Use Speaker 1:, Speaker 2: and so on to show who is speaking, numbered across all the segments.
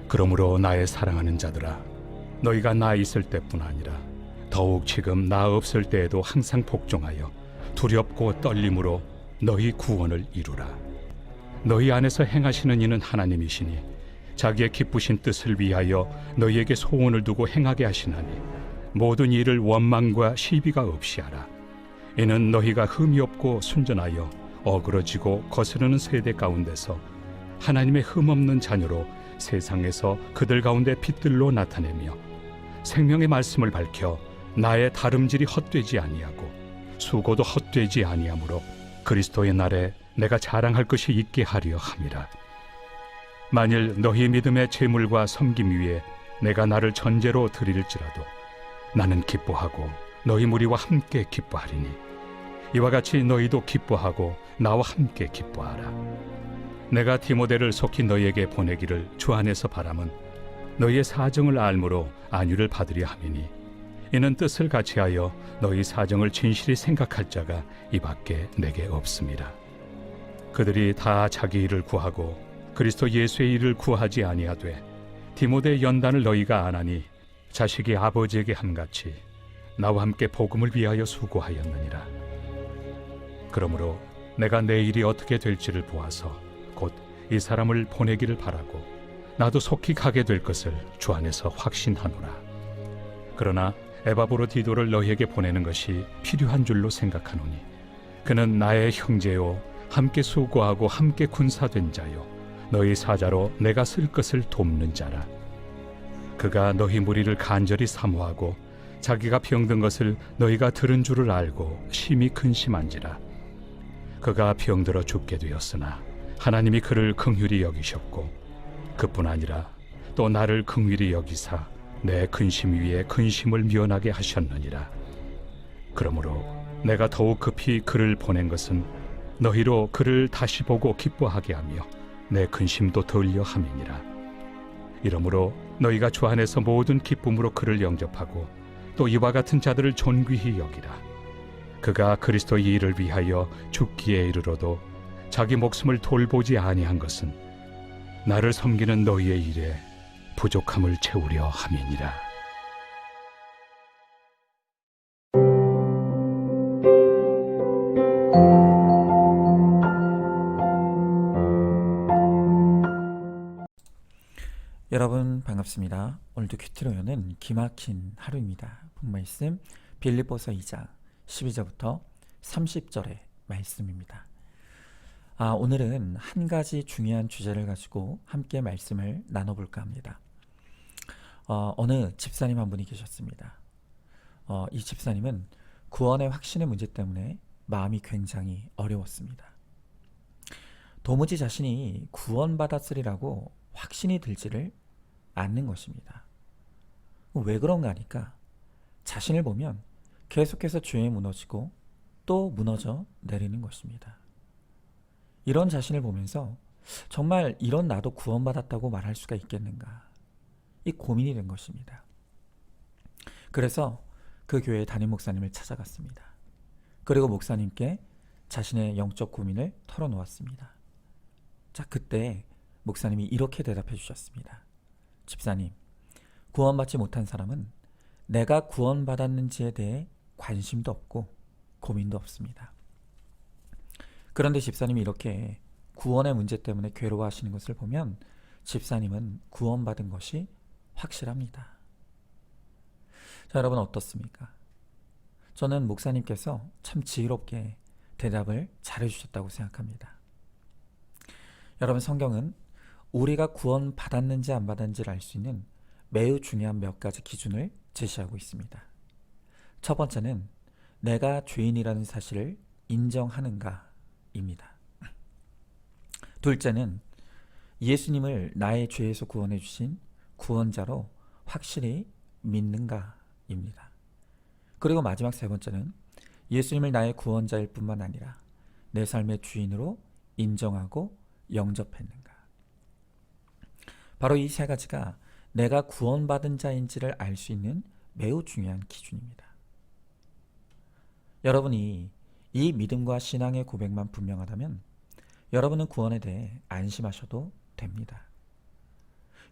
Speaker 1: 그러므로 나의 사랑하는 자들아, 너희가 나 있을 때뿐 아니라 더욱 지금 나 없을 때에도 항상 복종하여 두렵고 떨림으로 너희 구원을 이루라. 너희 안에서 행하시는 이는 하나님이시니 자기의 기쁘신 뜻을 위하여 너희에게 소원을 두고 행하게 하시나니 모든 일을 원망과 시비가 없이 하라. 이는 너희가 흠이 없고 순전하여 어그러지고 거스르는 세대 가운데서 하나님의 흠없는 자녀로 세상에서 그들 가운데 빛들로 나타내며 생명의 말씀을 밝혀 나의 다름질이 헛되지 아니하고 수고도 헛되지 아니하므로 그리스도의 날에 내가 자랑할 것이 있게 하려 함이라. 만일 너희 믿음의 재물과 섬김 위에 내가 나를 전제로 드릴지라도 나는 기뻐하고 너희 무리와 함께 기뻐하리니 이와 같이 너희도 기뻐하고 나와 함께 기뻐하라. 내가 디모데를 속히 너희에게 보내기를 주 안에서 바람은 너희의 사정을 알므로 안위를 받으려 함이니 이는 뜻을 같이하여 너희 사정을 진실히 생각할 자가 이밖에 내게 없습니다. 그들이 다 자기 일을 구하고 그리스도 예수의 일을 구하지 아니하되 디모데의 연단을 너희가 안하니 자식이 아버지에게 함같이 나와 함께 복음을 위하여 수고하였느니라. 그러므로 내가 내 일이 어떻게 될지를 보아서 곧 이 사람을 보내기를 바라고 나도 속히 가게 될 것을 주 안에서 확신하노라. 그러나 에바브로디도를 너희에게 보내는 것이 필요한 줄로 생각하노니 그는 나의 형제요 함께 수고하고 함께 군사된 자요 너희 사자로 내가 쓸 것을 돕는 자라. 그가 너희 무리를 간절히 사모하고 자기가 병든 것을 너희가 들은 줄을 알고 심히 근심한지라. 그가 병들어 죽게 되었으나 하나님이 그를 긍휼히 여기셨고 그뿐 아니라 또 나를 긍휼히 여기사 내 근심 위에 근심을 면하게 하셨느니라. 그러므로 내가 더욱 급히 그를 보낸 것은 너희로 그를 다시 보고 기뻐하게 하며 내 근심도 덜려 함이니라. 이러므로 너희가 주 안에서 모든 기쁨으로 그를 영접하고 또 이와 같은 자들을 존귀히 여기라. 그가 그리스도의 일을 위하여 죽기에 이르러도 자기 목숨을 돌보지 아니한 것은 나를 섬기는 너희의 일에 부족함을 채우려 함이니라.
Speaker 2: 여러분 반갑습니다. 오늘도 큐티로요는 기막힌 하루입니다. 본말씀 빌립보서 2장 12절부터 30절의 말씀입니다. 오늘은 한 가지 중요한 주제를 가지고 함께 말씀을 나눠볼까 합니다. 어느 집사님 한 분이 계셨습니다. 이 집사님은 구원의 확신의 문제 때문에 마음이 굉장히 어려웠습니다. 도무지 자신이 구원받았으리라고 확신이 들지를 않는 것입니다. 왜 그런가 하니까 자신을 보면 계속해서 죄에 무너지고 또 무너져 내리는 것입니다. 이런 자신을 보면서 정말 이런 나도 구원받았다고 말할 수가 있겠는가, 이 고민이 된 것입니다. 그래서 그 교회의 담임 목사님을 찾아갔습니다. 그리고 목사님께 자신의 영적 고민을 털어놓았습니다. 자, 그때 목사님이 이렇게 대답해 주셨습니다. 집사님, 구원받지 못한 사람은 내가 구원받았는지에 대해 관심도 없고 고민도 없습니다. 그런데 집사님이 이렇게 구원의 문제 때문에 괴로워하시는 것을 보면 집사님은 구원받은 것이 확실합니다. 자, 여러분 어떻습니까? 저는 목사님께서 참 지혜롭게 대답을 잘해주셨다고 생각합니다. 여러분, 성경은 우리가 구원받았는지 안 받았는지를 알 수 있는 매우 중요한 몇 가지 기준을 제시하고 있습니다. 첫 번째는 내가 죄인이라는 사실을 인정하는가 입니다. 둘째는 예수님을 나의 죄에서 구원해 주신 구원자로 확실히 믿는가 입니다. 그리고 마지막 세 번째는 예수님을 나의 구원자일 뿐만 아니라 내 삶의 주인으로 인정하고 영접했는가. 바로 이 세 가지가 내가 구원받은 자인지를 알 수 있는 매우 중요한 기준입니다. 여러분이 이 믿음과 신앙의 고백만 분명하다면 여러분은 구원에 대해 안심하셔도 됩니다.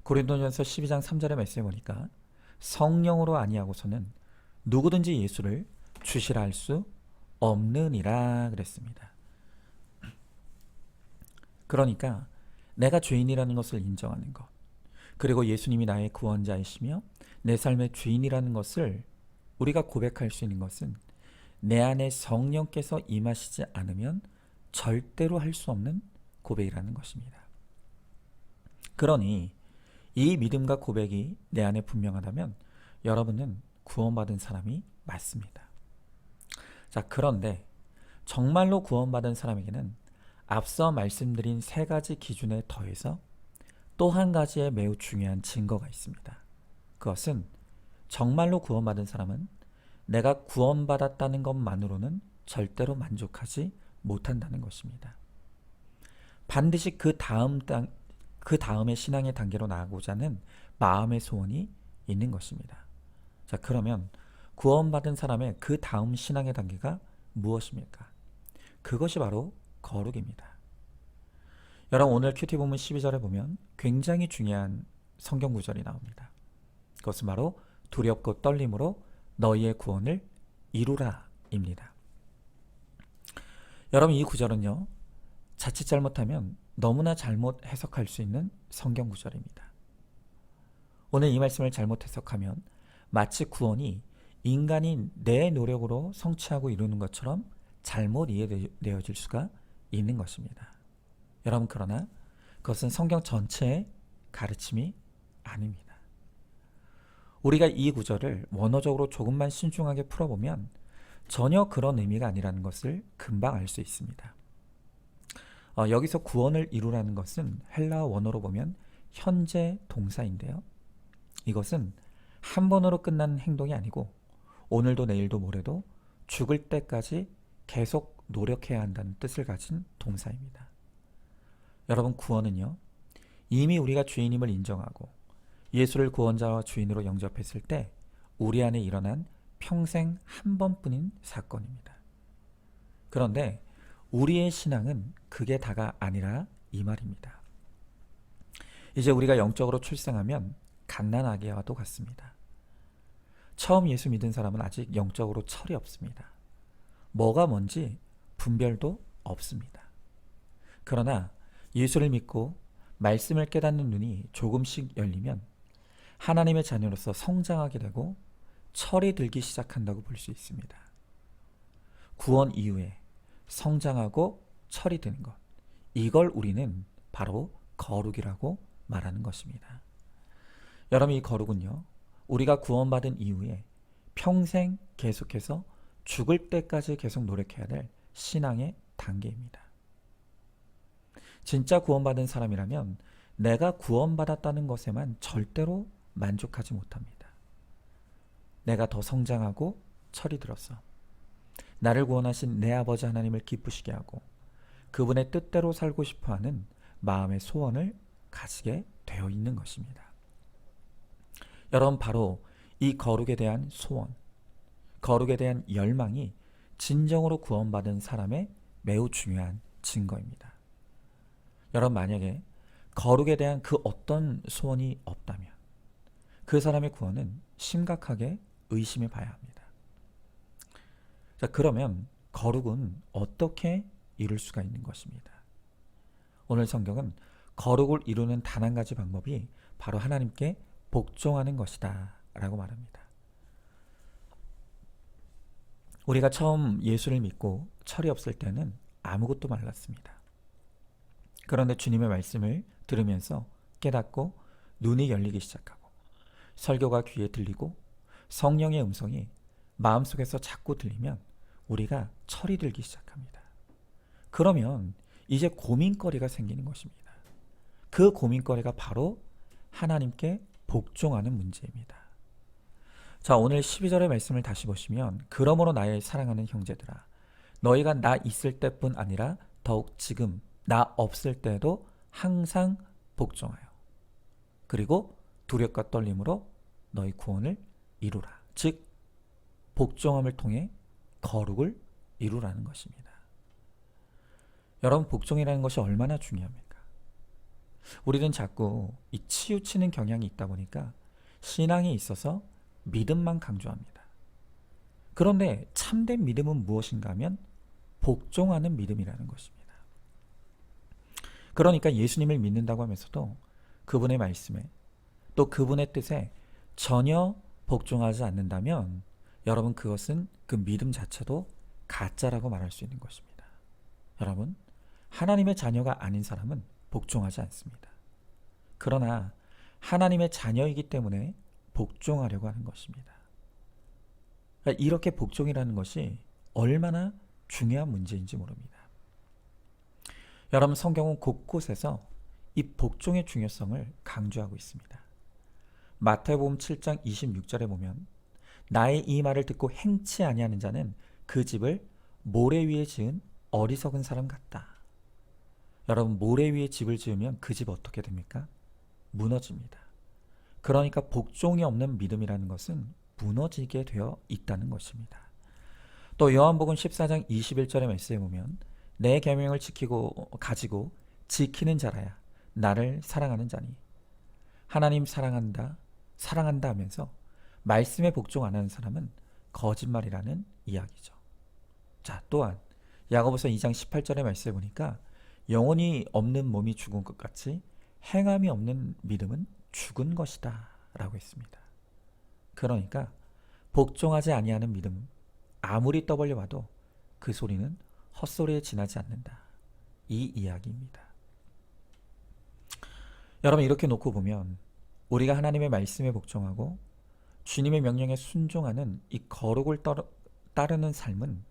Speaker 2: 고린도전서 12장 3절의 말씀에 보니까 성령으로 아니하고서는 누구든지 예수를 주시라 할 수 없느니라 그랬습니다. 그러니까 내가 죄인이라는 것을 인정하는 것, 그리고 예수님이 나의 구원자이시며 내 삶의 주인이라는 것을 우리가 고백할 수 있는 것은 내 안에 성령께서 임하시지 않으면 절대로 할 수 없는 고백이라는 것입니다. 그러니 이 믿음과 고백이 내 안에 분명하다면 여러분은 구원받은 사람이 맞습니다. 자, 그런데 정말로 구원받은 사람에게는 앞서 말씀드린 세 가지 기준에 더해서 또 한 가지의 매우 중요한 증거가 있습니다. 그것은 정말로 구원받은 사람은 내가 구원받았다는 것만으로는 절대로 만족하지 못한다는 것입니다. 반드시 그 다음의 신앙의 단계로 나아가고자 하는 마음의 소원이 있는 것입니다. 자, 그러면 구원받은 사람의 그 다음 신앙의 단계가 무엇입니까? 그것이 바로 거룩입니다. 여러분, 오늘 큐티 본문 12절에 보면 굉장히 중요한 성경 구절이 나옵니다. 그것은 바로 두렵고 떨림으로 너희의 구원을 이루라 입니다. 여러분, 이 구절은요, 자칫 잘못하면 너무나 잘못 해석할 수 있는 성경 구절입니다. 오늘 이 말씀을 잘못 해석하면 마치 구원이 인간이 내 노력으로 성취하고 이루는 것처럼 잘못 이해되어질 수가 있는 것입니다. 여러분, 그러나 그것은 성경 전체의 가르침이 아닙니다. 우리가 이 구절을 원어적으로 조금만 신중하게 풀어보면 전혀 그런 의미가 아니라는 것을 금방 알 수 있습니다. 여기서 구원을 이루라는 것은 헬라어 원어로 보면 현재 동사인데요. 이것은 한 번으로 끝나는 행동이 아니고 오늘도 내일도 모레도 죽을 때까지 계속 노력해야 한다는 뜻을 가진 동사입니다. 여러분, 구원은요, 이미 우리가 주인임을 인정하고 예수를 구원자와 주인으로 영접했을 때 우리 안에 일어난 평생 한 번뿐인 사건입니다. 그런데 우리의 신앙은 그게 다가 아니라 이 말입니다. 이제 우리가 영적으로 출생하면 갓난아기와도 같습니다. 처음 예수 믿은 사람은 아직 영적으로 철이 없습니다. 뭐가 뭔지 분별도 없습니다. 그러나 예수를 믿고 말씀을 깨닫는 눈이 조금씩 열리면 하나님의 자녀로서 성장하게 되고 철이 들기 시작한다고 볼 수 있습니다. 구원 이후에 성장하고 철이 드는 것, 이걸 우리는 바로 거룩이라고 말하는 것입니다. 여러분, 이 거룩은요, 우리가 구원받은 이후에 평생 계속해서 죽을 때까지 계속 노력해야 될 신앙의 단계입니다. 진짜 구원받은 사람이라면 내가 구원받았다는 것에만 절대로 만족하지 못합니다. 내가 더 성장하고 철이 들어서 나를 구원하신 내 아버지 하나님을 기쁘시게 하고 그분의 뜻대로 살고 싶어하는 마음의 소원을 가지게 되어 있는 것입니다. 여러분, 바로 이 거룩에 대한 소원, 거룩에 대한 열망이 진정으로 구원받은 사람의 매우 중요한 증거입니다. 여러분, 만약에 거룩에 대한 그 어떤 소원이 없다면 그 사람의 구원은 심각하게 의심해 봐야 합니다. 자, 그러면 거룩은 어떻게 이룰 수가 있는 것입니다. 오늘 성경은 거룩을 이루는 단 한 가지 방법이 바로 하나님께 복종하는 것이다 라고 말합니다. 우리가 처음 예수를 믿고 철이 없을 때는 아무것도 몰랐습니다. 그런데 주님의 말씀을 들으면서 깨닫고 눈이 열리기 시작하고 설교가 귀에 들리고 성령의 음성이 마음속에서 자꾸 들리면 우리가 철이 들기 시작합니다. 그러면 이제 고민거리가 생기는 것입니다. 그 고민거리가 바로 하나님께 복종하는 문제입니다. 자, 오늘 12절의 말씀을 다시 보시면 그러므로 나의 사랑하는 형제들아 너희가 나 있을 때뿐 아니라 더욱 지금 나 없을 때에도 항상 복종하여 그리고 두렵과 떨림으로 너희 구원을 이루라. 즉 복종함을 통해 거룩을 이루라는 것입니다. 여러분, 복종이라는 것이 얼마나 중요합니까? 우리는 자꾸 이 치우치는 경향이 있다 보니까 신앙에 있어서 믿음만 강조합니다. 그런데 참된 믿음은 무엇인가 하면 복종하는 믿음이라는 것입니다. 그러니까 예수님을 믿는다고 하면서도 그분의 말씀에 또 그분의 뜻에 전혀 복종하지 않는다면 여러분, 그것은 그 믿음 자체도 가짜라고 말할 수 있는 것입니다. 여러분, 하나님의 자녀가 아닌 사람은 복종하지 않습니다. 그러나 하나님의 자녀이기 때문에 복종하려고 하는 것입니다. 그러니까 이렇게 복종이라는 것이 얼마나 중요한 문제인지 모릅니다. 여러분, 성경은 곳곳에서 이 복종의 중요성을 강조하고 있습니다. 마태복음 7장 26절에 보면 나의 이 말을 듣고 행치 아니하는 자는 그 집을 모래 위에 지은 어리석은 사람 같다. 여러분, 모래 위에 집을 지으면 그 집 어떻게 됩니까? 무너집니다. 그러니까 복종이 없는 믿음이라는 것은 무너지게 되어 있다는 것입니다. 또 요한복음 14장 21절의 말씀에 보면 내 계명을 가지고 지키는 자라야 나를 사랑하는 자니, 하나님 사랑한다 하면서 말씀에 복종 안 하는 사람은 거짓말이라는 이야기죠. 자, 또한 야고보서 2장 18절의 말씀에 보니까 영혼이 없는 몸이 죽은 것 같이 행함이 없는 믿음은 죽은 것이다 라고 했습니다. 그러니까 복종하지 아니하는 믿음, 아무리 떠벌려 봐도 그 소리는 헛소리에 지나지 않는다, 이 이야기입니다. 여러분, 이렇게 놓고 보면 우리가 하나님의 말씀에 복종하고 주님의 명령에 순종하는 이 거룩을 따르는 삶은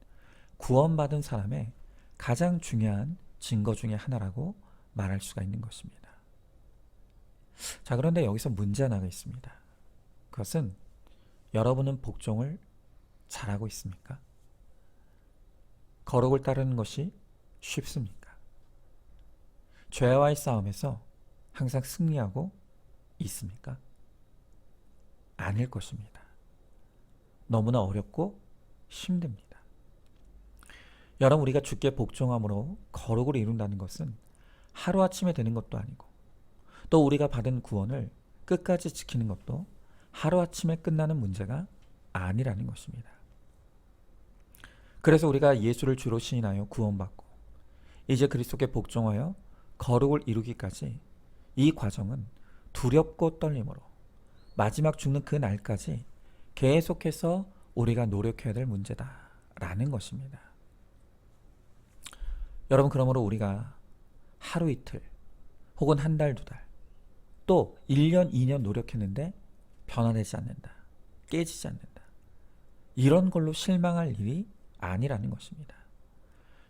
Speaker 2: 구원받은 사람의 가장 중요한 증거 중에 하나라고 말할 수가 있는 것입니다. 자, 그런데 여기서 문제 하나가 있습니다. 그것은 여러분은 복종을 잘하고 있습니까? 거룩을 따르는 것이 쉽습니까? 죄와의 싸움에서 항상 승리하고 있습니까? 아닐 것입니다. 너무나 어렵고 힘듭니다. 여러분, 우리가 주께 복종함으로 거룩을 이룬다는 것은 하루아침에 되는 것도 아니고, 또 우리가 받은 구원을 끝까지 지키는 것도 하루아침에 끝나는 문제가 아니라는 것입니다. 그래서 우리가 예수를 주로 시인하여 구원받고 이제 그리스도께 복종하여 거룩을 이루기까지 이 과정은 두렵고 떨림으로 마지막 죽는 그 날까지 계속해서 우리가 노력해야 될 문제다라는 것입니다. 여러분, 그러므로 우리가 하루 이틀 혹은 한 달, 두 달, 또 1년, 2년 노력했는데 변화되지 않는다, 깨지지 않는다, 이런 걸로 실망할 일이 아니라는 것입니다.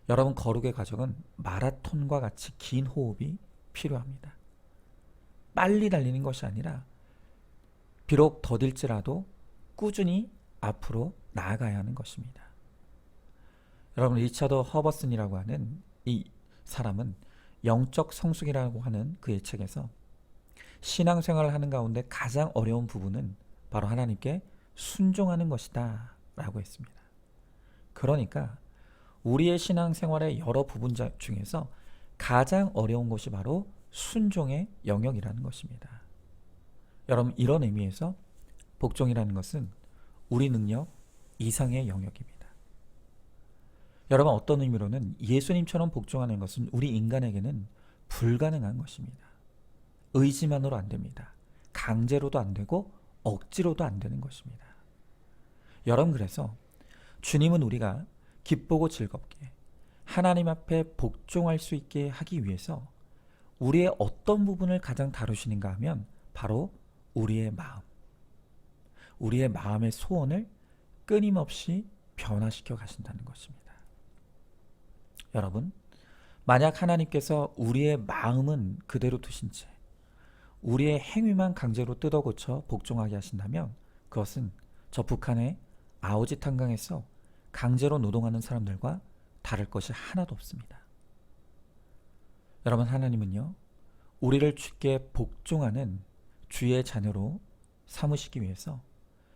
Speaker 2: 여러분, 거룩의 과정은 마라톤과 같이 긴 호흡이 필요합니다. 빨리 달리는 것이 아니라 비록 더딜지라도 꾸준히 앞으로 나아가야 하는 것입니다. 여러분, 리처드 허버슨이라고 하는 이 사람은 영적 성숙이라고 하는 그의 책에서 신앙생활을 하는 가운데 가장 어려운 부분은 바로 하나님께 순종하는 것이다 라고 했습니다. 그러니까 우리의 신앙생활의 여러 부분 중에서 가장 어려운 것이 바로 순종의 영역이라는 것입니다. 여러분, 이런 의미에서 복종이라는 것은 우리 능력 이상의 영역입니다. 여러분, 어떤 의미로는 예수님처럼 복종하는 것은 우리 인간에게는 불가능한 것입니다. 의지만으로 안 됩니다. 강제로도 안 되고 억지로도 안 되는 것입니다. 여러분, 그래서 주님은 우리가 기쁘고 즐겁게 하나님 앞에 복종할 수 있게 하기 위해서 우리의 어떤 부분을 가장 다루시는가 하면 바로 우리의 마음, 우리의 마음의 소원을 끊임없이 변화시켜 가신다는 것입니다. 여러분, 만약 하나님께서 우리의 마음은 그대로 두신 채 우리의 행위만 강제로 뜯어고쳐 복종하게 하신다면 그것은 저 북한의 아오짓 한강에서 강제로 노동하는 사람들과 다를 것이 하나도 없습니다. 여러분, 하나님은요, 우리를 주께 복종하는 주의 자녀로 삼으시기 위해서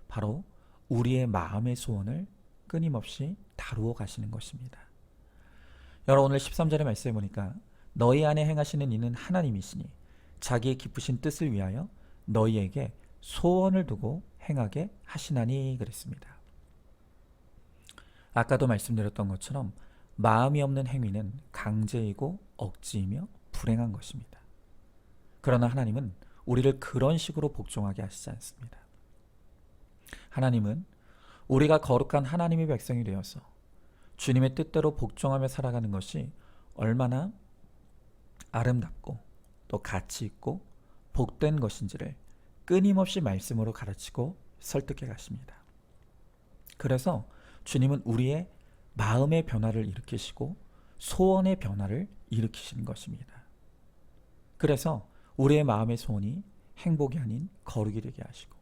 Speaker 2: 바로 우리의 마음의 소원을 끊임없이 다루어 가시는 것입니다. 여러분, 오늘 13절의 말씀에 보니까 너희 안에 행하시는 이는 하나님이시니 자기의 기쁘신 뜻을 위하여 너희에게 소원을 두고 행하게 하시나니 그랬습니다. 아까도 말씀드렸던 것처럼 마음이 없는 행위는 강제이고 억지이며 불행한 것입니다. 그러나 하나님은 우리를 그런 식으로 복종하게 하시지 않습니다. 하나님은 우리가 거룩한 하나님의 백성이 되어서 주님의 뜻대로 복종하며 살아가는 것이 얼마나 아름답고 또 가치 있고 복된 것인지를 끊임없이 말씀으로 가르치고 설득해 가십니다. 그래서 주님은 우리의 마음의 변화를 일으키시고 소원의 변화를 일으키시는 것입니다. 그래서 우리의 마음의 소원이 행복이 아닌 거룩이 되게 하시고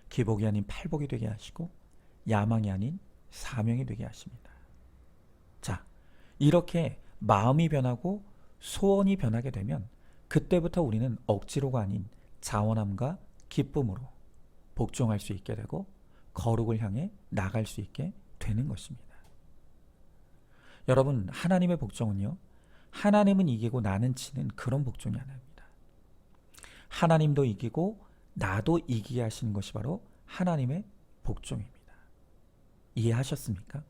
Speaker 2: 기복이 아닌 팔복이 되게 하시고 야망이 아닌 사명이 되게 하십니다. 자, 이렇게 마음이 변하고 소원이 변하게 되면 그때부터 우리는 억지로가 아닌 자원함과 기쁨으로 복종할 수 있게 되고 거룩을 향해 나갈 수 있게 되는 것입니다. 여러분, 하나님의 복종은요, 하나님은 이기고 나는 지는 그런 복종이 아닙니다. 하나님도 이기고 나도 이기게 하시는 것이 바로 하나님의 복종입니다. 이해하셨습니까?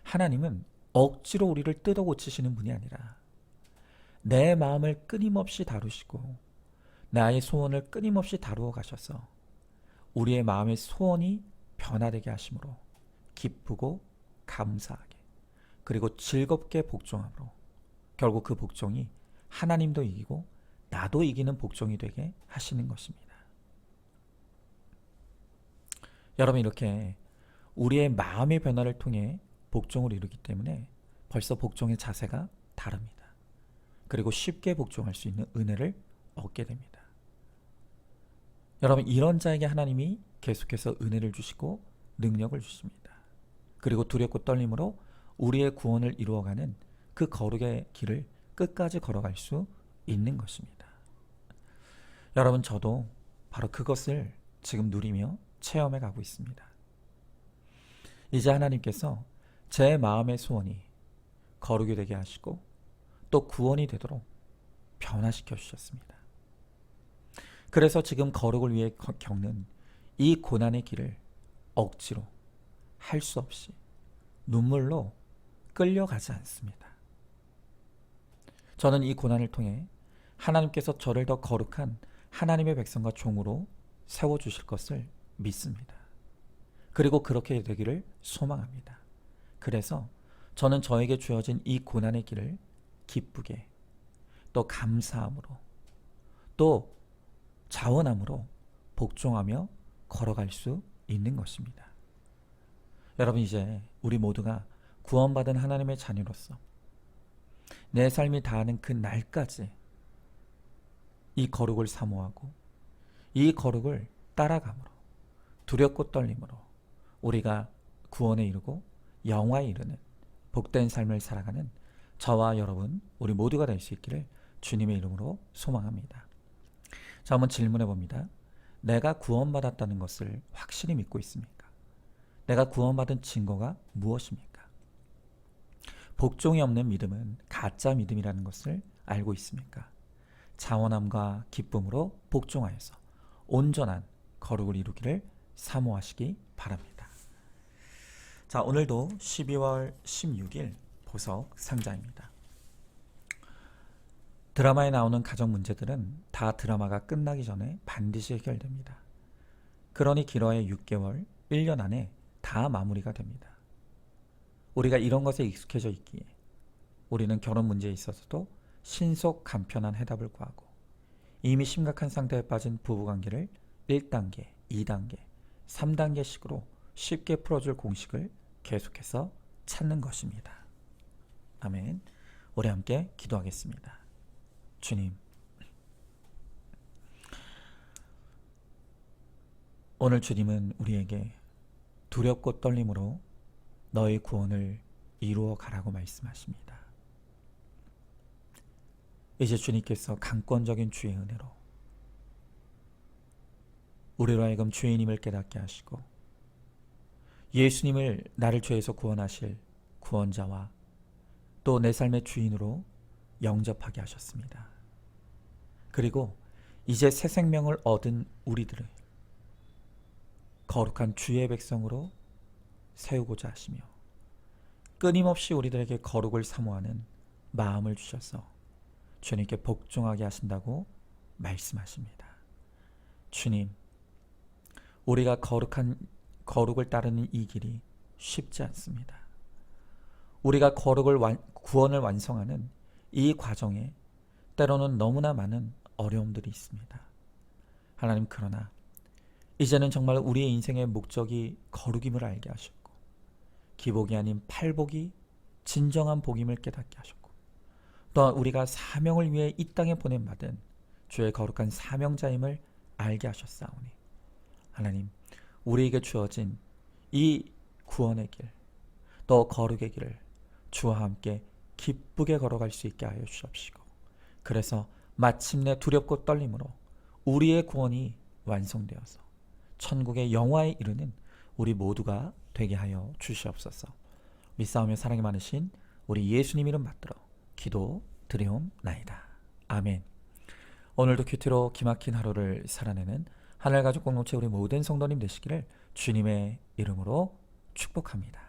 Speaker 2: 하나님은 억지로 우리를 뜯어 고치시는 분이 아니라 내 마음을 끊임없이 다루시고 나의 소원을 끊임없이 다루어 가셔서 우리의 마음의 소원이 변화되게 하심으로 기쁘고 감사하게 그리고 즐겁게 복종함으로 결국 그 복종이 하나님도 이기고 나도 이기는 복종이 되게 하시는 것입니다. 여러분, 이렇게 우리의 마음의 변화를 통해 복종을 이루기 때문에 벌써 복종의 자세가 다릅니다. 그리고 쉽게 복종할 수 있는 은혜를 얻게 됩니다. 여러분, 이런 자에게 하나님이 계속해서 은혜를 주시고 능력을 주십니다. 그리고 두렵고 떨림으로 우리의 구원을 이루어가는 그 거룩의 길을 끝까지 걸어갈 수 있는 것입니다. 여러분, 저도 바로 그것을 지금 누리며 체험해 가고 있습니다. 이제 하나님께서 제 마음의 소원이 거룩이 되게 하시고 또 구원이 되도록 변화시켜 주셨습니다. 그래서 지금 거룩을 위해 겪는 이 고난의 길을 억지로 할 수 없이 눈물로 끌려가지 않습니다. 저는 이 고난을 통해 하나님께서 저를 더 거룩한 하나님의 백성과 종으로 세워주실 것을 믿습니다. 그리고 그렇게 되기를 소망합니다. 그래서 저는 저에게 주어진 이 고난의 길을 기쁘게 또 감사함으로 또 자원함으로 복종하며 걸어갈 수 있는 것입니다. 여러분, 이제 우리 모두가 구원받은 하나님의 자녀로서 내 삶이 다하는 그 날까지 이 거룩을 사모하고 이 거룩을 따라감으로 두렵고 떨림으로 우리가 구원에 이르고 영화에 이르는 복된 삶을 살아가는 저와 여러분, 우리 모두가 될 수 있기를 주님의 이름으로 소망합니다. 자, 한번 질문해 봅니다. 내가 구원받았다는 것을 확실히 믿고 있습니까? 내가 구원받은 증거가 무엇입니까? 복종이 없는 믿음은 가짜 믿음이라는 것을 알고 있습니까? 자원함과 기쁨으로 복종하여서 온전한 거룩을 이루기를 사모하시기 바랍니다. 자, 오늘도 12월 16일 보석 상자입니다. 드라마에 나오는 가정 문제들은 다 드라마가 끝나기 전에 반드시 해결됩니다. 그러니 길어야 6개월, 1년 안에 다 마무리가 됩니다. 우리가 이런 것에 익숙해져 있기에 우리는 결혼 문제에 있어서도 신속 간편한 해답을 구하고 이미 심각한 상태에 빠진 부부관계를 1단계, 2단계, 3단계식으로 쉽게 풀어줄 공식을 계속해서 찾는 것입니다. 아멘. 우리 함께 기도하겠습니다. 주님, 오늘 주님은 우리에게 두렵고 떨림으로 너의 구원을 이루어 가라고 말씀하십니다. 이제 주님께서 강권적인 주의 은혜로 우리로 하여금 죄인임을 깨닫게 하시고 예수님을 나를 죄에서 구원하실 구원자와 또 내 삶의 주인으로 영접하게 하셨습니다. 그리고 이제 새 생명을 얻은 우리들을 거룩한 주의 백성으로 세우고자 하시며 끊임없이 우리들에게 거룩을 사모하는 마음을 주셔서 주님께 복종하게 하신다고 말씀하십니다. 주님, 우리가 거룩을 따르는 이 길이 쉽지 않습니다. 우리가 구원을 완성하는 이 과정에 때로는 너무나 많은 어려움들이 있습니다. 하나님, 그러나 이제는 정말 우리의 인생의 목적이 거룩임을 알게 하셨고 기복이 아닌 팔복이 진정한 복임을 깨닫게 하셨고 또한 우리가 사명을 위해 이 땅에 보냄받은 주의 거룩한 사명자임을 알게 하셨사오니 하나님, 우리에게 주어진 이 구원의 길, 또 거룩의 길을 주와 함께 기쁘게 걸어갈 수 있게 하여 주옵시고 그래서 마침내 두렵고 떨림으로 우리의 구원이 완성되어서 천국의 영화에 이르는 우리 모두가 되게 하여 주시옵소서. 믿사오며 사랑이 많으신 우리 예수님 이름 받들어 기도 드리옵나이다. 아멘. 오늘도 큐티로 기막힌 하루를 살아내는 하늘가족 공동체 우리 모든 성도님 되시기를 주님의 이름으로 축복합니다.